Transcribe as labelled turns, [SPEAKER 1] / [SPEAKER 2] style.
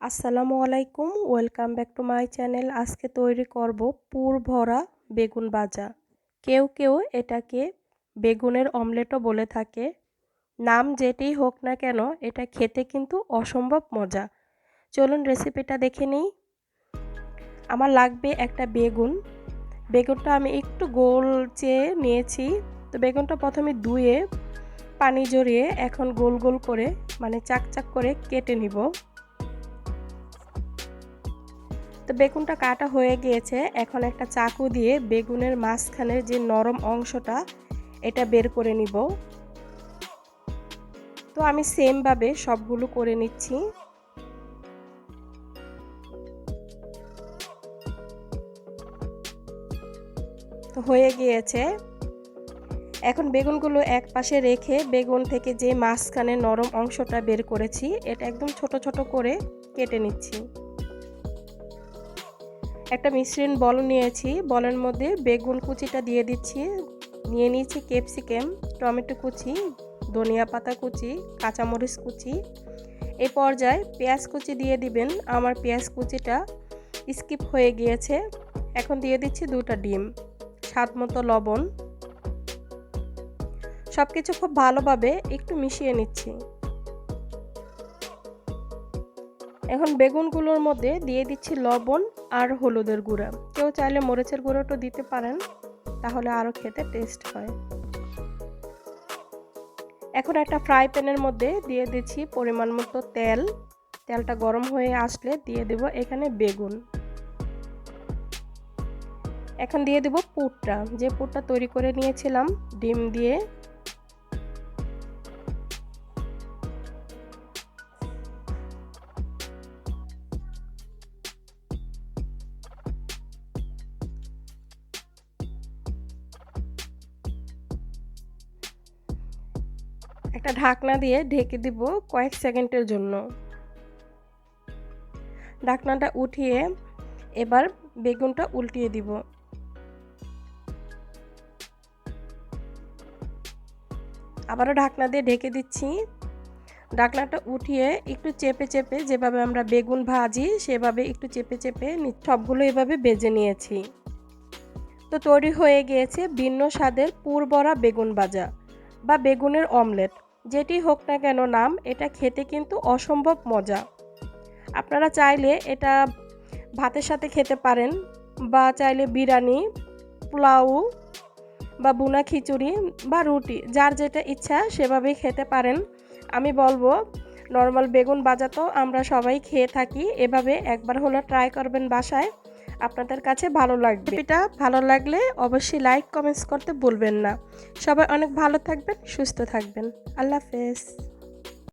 [SPEAKER 1] আসসালামু আলাইকুম, welcome back to my channel. আজকে তৈরি করব পুর ভরা বেগুন ভাজা। কেউ কেউ এটাকে বেগুনের অমলেটও বলে থাকে। নাম যেটাই হোক না কেন, এটা খেতে কিন্তু অসম্ভব মজা। চলুন রেসিপিটা দেখে নিই। আমার লাগবে একটা বেগুন। বেগুনটা আমি একটু গোল চেয়ে নিয়েছি। তো বেগুনটা প্রথমে ধুয়ে পানি ঝরিয়ে এখন গোল গোল করে মানে চাক করে কেটে নিব। তো বেগুনটা কাটা হয়ে গিয়েছে। এখন একটা চাকু দিয়ে বেগুনের মাঝখানের যে নরম অংশটা এটা বের করে নিব। তো আমি সেম ভাবে সবগুলো করে নিচ্ছি। তো হয়ে গিয়েছে। এখন বেগুনগুলো এক পাশে রেখে বেগুন থেকে যে মাঝখানে নরম অংশটা বের করেছি এটা একদম ছোট ছোট করে কেটে নিচ্ছি। একটা মিশ্রণ বল নিয়েছি, বলের মধ্যে বেগুন কুচিটা দিয়ে দিচ্ছি। নিয়ে নিয়েছি ক্যাপসিকাম, টমেটো কুচি, ধনিয়া পাতা কুচি, কাঁচামরিচ কুচি। এই পর্যায়ে পেঁয়াজ কুচি দিয়ে দিবেন। আমার পেঁয়াজ কুচিটা স্কিপ হয়ে গিয়েছে। এখন দিয়ে দিচ্ছি 2টা ডিম, স্বাদ মতো লবণ। সব কিছু খুব ভালোভাবে একটু মিশিয়ে নিচ্ছি। এখন বেগুনগুলোর মধ্যে দিয়ে দিচ্ছি লবণ আর হলুদের গুঁড়া। কেউ চাইলে মরিচের গুঁড়োটা দিতে পারেন, তাহলে আরও খেতে টেস্ট হয়। এখন একটা ফ্রাই প্যানের মধ্যে দিয়ে দিচ্ছি পরিমাণ মতো তেল। তেলটা গরম হয়ে আসলে দিয়ে দেব এখানে বেগুন। এখন দিয়ে দেব পুরটা, যে পুরটা তৈরি করে নিয়েছিলাম ডিম দিয়ে। একটা ঢাকনা দিয়ে ঢেকে দিব কয়েক সেকেন্ডের জন্য। ঢাকনাটা উঠিয়ে এবার বেগুনটা উল্টিয়ে দিব। আবারও ঢাকনা দিয়ে ঢেকে দিচ্ছি। ঢাকনাটা উঠিয়ে একটু চেপে চেপে, যেভাবে আমরা বেগুন ভাজি সেভাবে একটু চেপে চেপে সবগুলো এভাবে ভেজে নিয়েছি। তো তৈরি হয়ে গিয়েছে ভিন্ন স্বাদের পুর ভরা বেগুন ভাজা বা বেগুনের অমলেট। যেটি হোক না কেন নাম, এটা খেতে কিন্তু অসম্ভব মজা। আপনারা চাইলে এটা ভাতের সাথে খেতে পারেন, বা চাইলে বিরিয়ানি, পোলাও বা বুনা খিচুড়ি বা রুটি, যার যেটা ইচ্ছা সেভাবেই খেতে পারেন। আমি বলবো নর্মাল বেগুন ভাজা তো আমরা সবাই খেয়ে থাকি, এভাবে একবার হলো ট্রাই করবেন বাসায়, আপনাদের কাছে ভালো লাগবে। এটা ভালো লাগলে অবশ্যই লাইক কমেন্টস করতে ভুলবেন না। সবাই অনেক ভালো থাকবেন, সুস্থ থাকবেন। আল্লাহ হাফেজ।